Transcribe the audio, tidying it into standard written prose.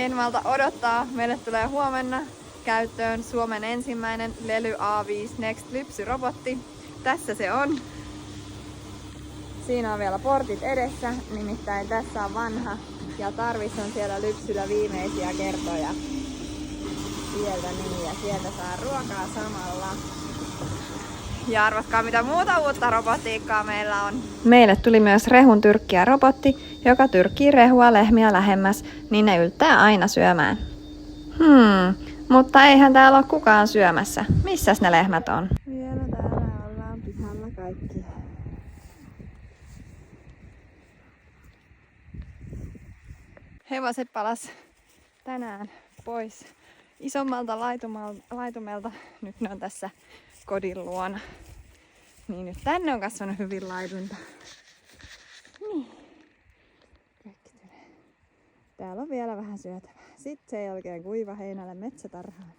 En malta odottaa. Meille tulee huomenna käyttöön Suomen ensimmäinen Lely A5 Next lypsyrobotti. Tässä se on. Siinä on vielä portit edessä, nimittäin tässä on vanha ja Tarvis on siellä lypsyllä viimeisiä kertoja. Sieltä niin, ja sieltä saa ruokaa samalla. Ja arvatkaa mitä muuta uutta robotiikkaa meillä on. Meille tuli myös rehun tyrkkiä robotti, joka tyrkkii rehua lehmiä lähemmäs, niin ne yltää aina syömään. Mutta eihän täällä ole kukaan syömässä. Missäs ne lehmät on? Vielä täällä ollaan pihalla kaikki. Hevoset palas tänään pois isommalta laitumelta. Nyt ne on tässä kodin luona. Niin nyt tänne on kasvanut hyvin laidunta. Niin. Täällä on vielä vähän syötävää. Sitten sen jälkeen kuiva heinälle metsätarhaan.